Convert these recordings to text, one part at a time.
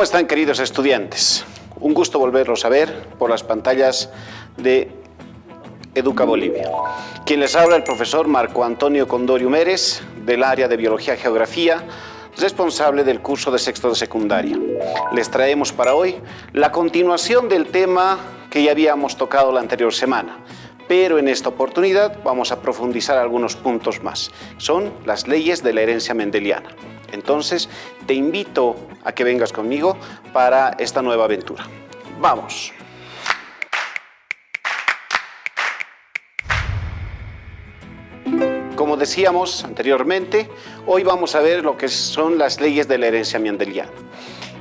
están, queridos estudiantes? Un gusto volverlos a ver por las pantallas de Educa Bolivia. Quien les habla, el profesor Marco Antonio Condorio Mérez, del área de Biología y Geografía, responsable del curso de sexto de secundaria. Les traemos para hoy la continuación del tema que ya habíamos tocado la anterior semana, pero en esta oportunidad vamos a profundizar algunos puntos más. Son las leyes de la herencia mendeliana. Entonces, te invito a que vengas conmigo para esta nueva aventura. ¡Vamos! Como decíamos anteriormente, hoy vamos a ver lo que son las leyes de la herencia mendeliana.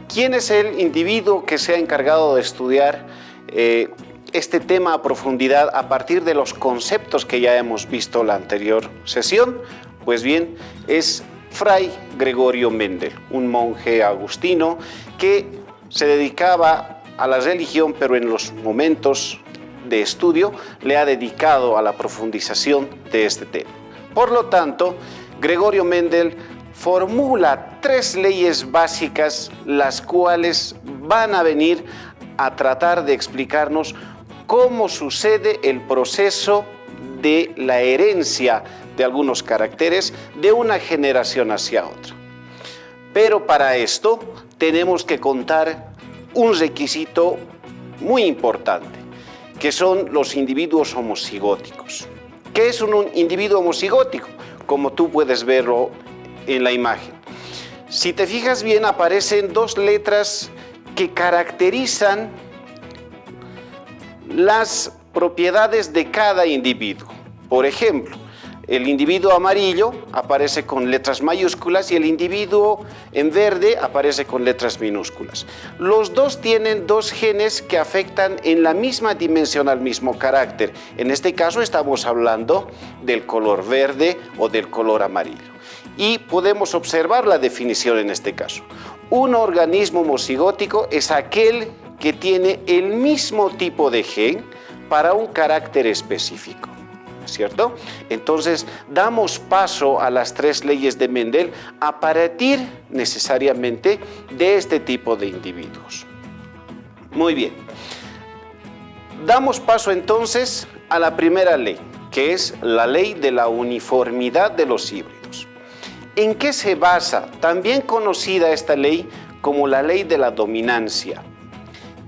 ¿Quién es el individuo que se ha encargado de estudiar este tema a profundidad a partir de los conceptos que ya hemos visto en la anterior sesión? Pues bien, es Fray Gregorio Mendel, un monje agustino que se dedicaba a la religión, pero en los momentos de estudio le ha dedicado a la profundización de este tema. Por lo tanto, Gregorio Mendel formula 3 leyes básicas, las cuales van a venir a tratar de explicarnos cómo sucede el proceso de la herencia de algunos caracteres de una generación hacia otra. Pero para esto tenemos que contar un requisito muy importante, que son los individuos homocigóticos. ¿Qué es un individuo homocigótico? Como tú puedes verlo en la imagen. Si te fijas bien, aparecen 2 letras que caracterizan las propiedades de cada individuo. Por ejemplo, el individuo amarillo aparece con letras mayúsculas y el individuo en verde aparece con letras minúsculas. Los dos tienen 2 genes que afectan en la misma dimensión al mismo carácter. En este caso estamos hablando del color verde o del color amarillo. Y podemos observar la definición en este caso. Un organismo homocigótico es aquel que tiene el mismo tipo de gen para un carácter específico, ¿cierto? Entonces, damos paso a las 3 leyes de Mendel a partir necesariamente de este tipo de individuos. Muy bien. Damos paso entonces a la primera ley, que es la ley de la uniformidad de los híbridos. ¿En qué se basa? También conocida esta ley como la ley de la dominancia.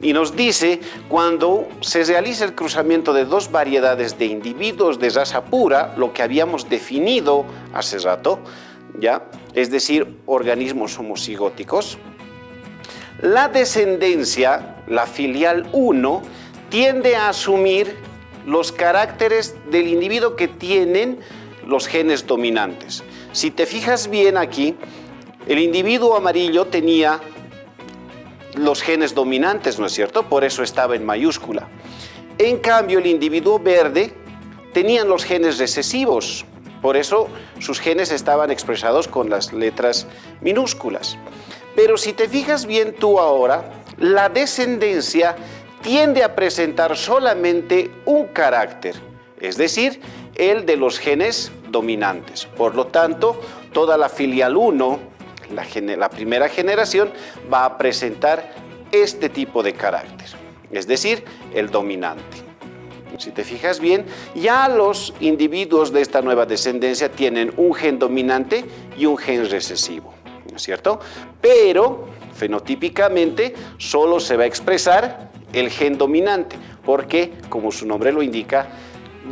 Y nos dice, cuando se realiza el cruzamiento de 2 variedades de individuos de raza pura, lo que habíamos definido hace rato, ¿ya? Es decir, organismos homocigóticos, la descendencia, la filial 1, tiende a asumir los caracteres del individuo que tienen los genes dominantes. Si te fijas bien aquí, el individuo amarillo tenía los genes dominantes, ¿no es cierto? Por eso estaba en mayúscula. En cambio, el individuo verde tenían los genes recesivos, por eso sus genes estaban expresados con las letras minúsculas. Pero si te fijas bien tú ahora, la descendencia tiende a presentar solamente un carácter, es decir, el de los genes dominantes. Por lo tanto, toda la filial 1, la primera generación, va a presentar este tipo de carácter, es decir, el dominante. Si te fijas bien, ya los individuos de esta nueva descendencia tienen un gen dominante y un gen recesivo, ¿no es cierto? Pero fenotípicamente solo se va a expresar el gen dominante, porque, como su nombre lo indica,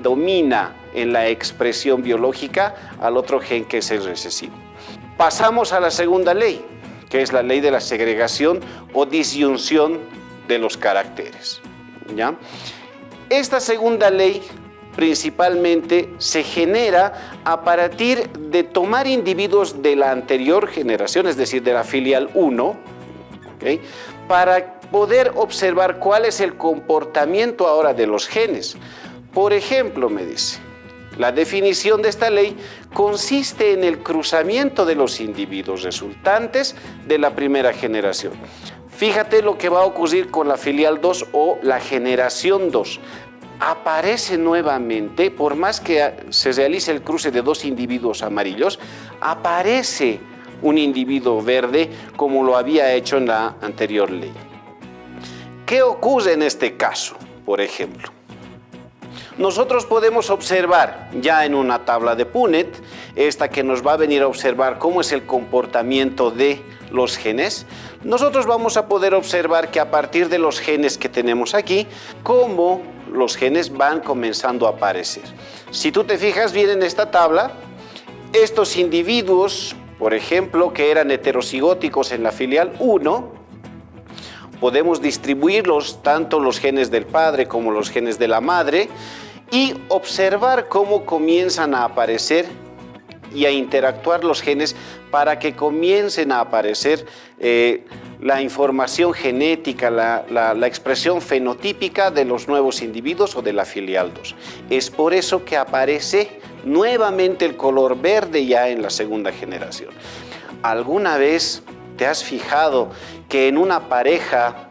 domina en la expresión biológica al otro gen que es el recesivo. Pasamos a la segunda ley, que es la ley de la segregación o disyunción de los caracteres, ¿ya? Esta segunda ley principalmente se genera a partir de tomar individuos de la anterior generación, es decir, de la filial 1, ¿okay?, para poder observar cuál es el comportamiento ahora de los genes. Por ejemplo, me dice, la definición de esta ley consiste en el cruzamiento de los individuos resultantes de la primera generación. Fíjate lo que va a ocurrir con la filial 2 o la generación 2. Aparece nuevamente, por más que se realice el cruce de 2 individuos amarillos, aparece un individuo verde como lo había hecho en la anterior ley. ¿Qué ocurre en este caso, por ejemplo? Nosotros podemos observar ya en una tabla de Punnett, esta que nos va a venir a observar cómo es el comportamiento de los genes. Nosotros vamos a poder observar que a partir de los genes que tenemos aquí, cómo los genes van comenzando a aparecer. Si tú te fijas bien en esta tabla, estos individuos, por ejemplo, que eran heterocigóticos en la filial 1, podemos distribuirlos, tanto los genes del padre como los genes de la madre, y observar cómo comienzan a aparecer y a interactuar los genes para que comiencen a aparecer la información genética, la expresión fenotípica de los nuevos individuos o de la filial 2. Es por eso que aparece nuevamente el color verde ya en la segunda generación. ¿Alguna vez te has fijado que en una pareja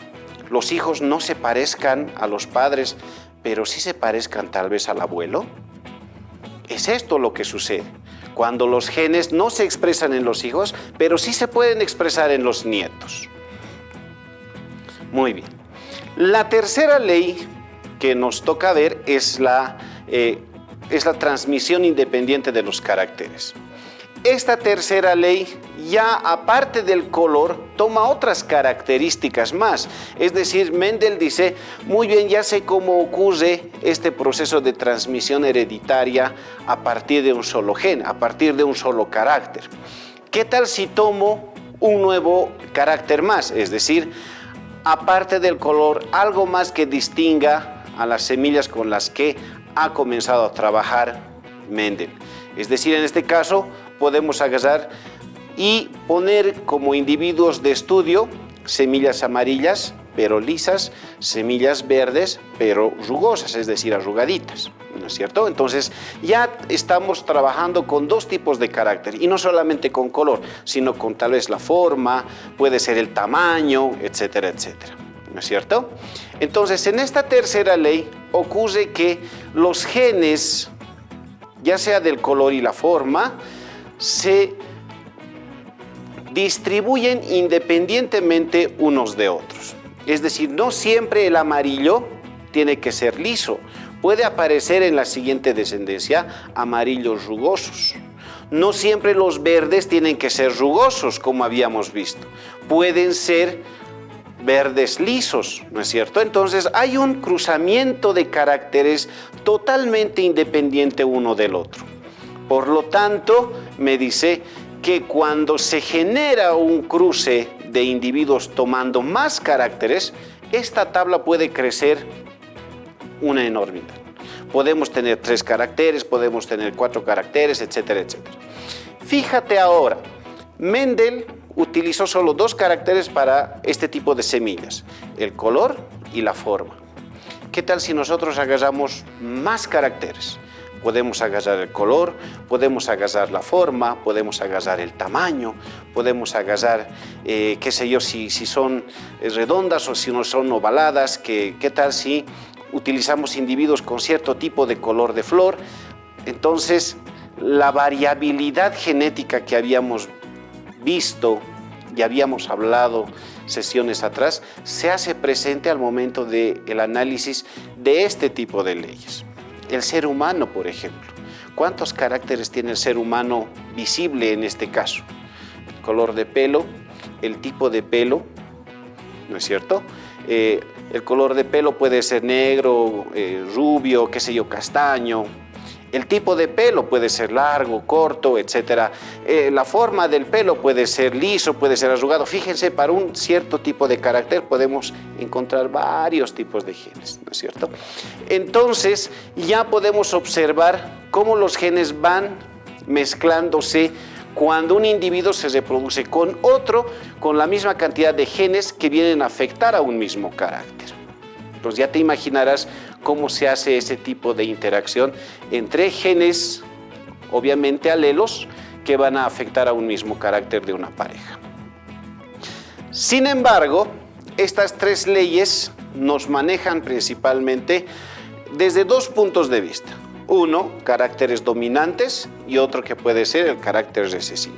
los hijos no se parezcan a los padres, pero sí se parezcan tal vez al abuelo? Es esto lo que sucede cuando los genes no se expresan en los hijos, pero sí se pueden expresar en los nietos. Muy bien. La tercera ley que nos toca ver es la transmisión independiente de los caracteres. Esta tercera ley, ya aparte del color, toma otras características más. Es decir, Mendel dice, muy bien, ya sé cómo ocurre este proceso de transmisión hereditaria a partir de un solo gen, a partir de un solo carácter. ¿Qué tal si tomo un nuevo carácter más? Es decir, aparte del color, algo más que distinga a las semillas con las que ha comenzado a trabajar Mendel. Es decir, en este caso, podemos agarrar y poner como individuos de estudio semillas amarillas pero lisas, semillas verdes pero rugosas, es decir, arrugaditas, ¿no es cierto? Entonces ya estamos trabajando con dos tipos de carácter y no solamente con color, sino con tal vez la forma, puede ser el tamaño, etcétera, etcétera, ¿no es cierto? Entonces en esta tercera ley ocurre que los genes, ya sea del color y la forma, se distribuyen independientemente unos de otros. Es decir, no siempre el amarillo tiene que ser liso. Puede aparecer en la siguiente descendencia amarillos rugosos. No siempre los verdes tienen que ser rugosos, como habíamos visto. Pueden ser verdes lisos, ¿no es cierto? Entonces hay un cruzamiento de caracteres totalmente independiente uno del otro. Por lo tanto, me dice que cuando se genera un cruce de individuos tomando más caracteres, esta tabla puede crecer una enormidad. Podemos tener 3 caracteres, podemos tener 4 caracteres, etcétera, etcétera. Fíjate ahora, Mendel utilizó solo 2 caracteres para este tipo de semillas, el color y la forma. ¿Qué tal si nosotros agarramos más caracteres? Podemos agarrar el color, podemos agarrar la forma, podemos agarrar el tamaño, podemos agarrar, qué sé yo, si son redondas o si no son ovaladas, qué tal si utilizamos individuos con cierto tipo de color de flor. Entonces, la variabilidad genética que habíamos visto y habíamos hablado sesiones atrás, se hace presente al momento del análisis de este tipo de leyes. El ser humano, por ejemplo. ¿Cuántos caracteres tiene el ser humano visible en este caso? El color de pelo, el tipo de pelo, ¿no es cierto? El color de pelo puede ser negro, rubio, qué sé yo, castaño. El tipo de pelo puede ser largo, corto, etc. La forma del pelo puede ser liso, puede ser arrugado. Fíjense, para un cierto tipo de carácter podemos encontrar varios tipos de genes, ¿no es cierto? Entonces, ya podemos observar cómo los genes van mezclándose cuando un individuo se reproduce con otro, con la misma cantidad de genes que vienen a afectar a un mismo carácter. Entonces ya te imaginarás cómo se hace ese tipo de interacción entre genes, obviamente alelos, que van a afectar a un mismo carácter de una pareja. Sin embargo, estas 3 leyes nos manejan principalmente desde 2 puntos de vista. Uno, caracteres dominantes, y otro que puede ser el carácter recesivo.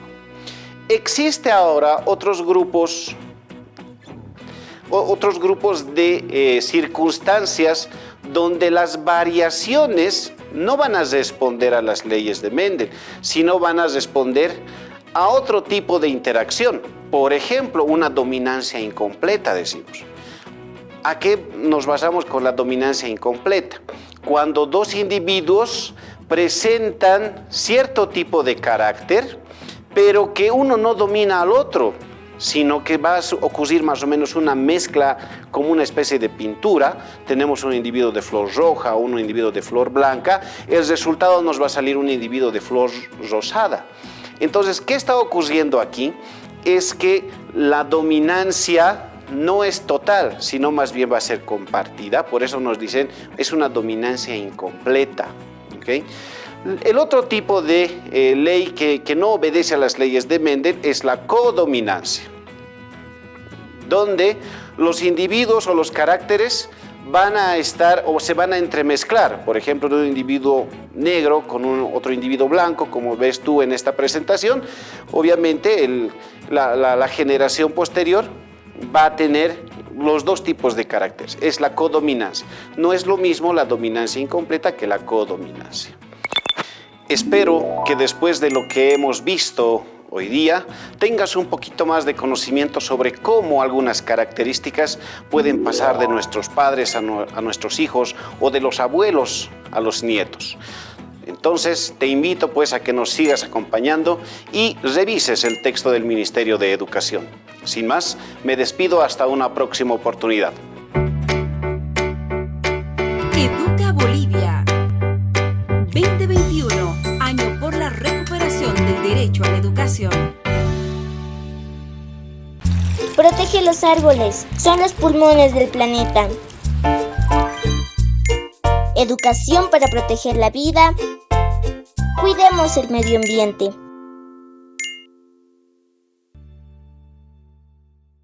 Existe ahora otros grupos de circunstancias donde las variaciones no van a responder a las leyes de Mendel, sino van a responder a otro tipo de interacción. Por ejemplo, una dominancia incompleta, decimos. ¿A qué nos basamos con la dominancia incompleta? Cuando dos individuos presentan cierto tipo de carácter, pero que uno no domina al otro, sino que va a ocurrir más o menos una mezcla como una especie de pintura. Tenemos un individuo de flor roja o un individuo de flor blanca, el resultado nos va a salir un individuo de flor rosada. Entonces, ¿qué está ocurriendo aquí? Es que la dominancia no es total, sino más bien va a ser compartida. Por eso nos dicen, es una dominancia incompleta. ¿Okay? El otro tipo de ley que no obedece a las leyes de Mendel es la codominancia, donde los individuos o los caracteres van a estar o se van a entremezclar. Por ejemplo, de un individuo negro con otro individuo blanco, como ves tú en esta presentación, obviamente la generación posterior va a tener los dos tipos de caracteres. Es la codominancia. No es lo mismo la dominancia incompleta que la codominancia. Espero que después de lo que hemos visto hoy día tengas un poquito más de conocimiento sobre cómo algunas características pueden pasar de nuestros padres a nuestros hijos o de los abuelos a los nietos. Entonces te invito pues a que nos sigas acompañando y revises el texto del Ministerio de Educación. Sin más, me despido hasta una próxima oportunidad. Educa Bolivia 2021, año por la recuperación del derecho a la educación. Protege los árboles, son los pulmones del planeta. Educación para proteger la vida. Cuidemos el medio ambiente.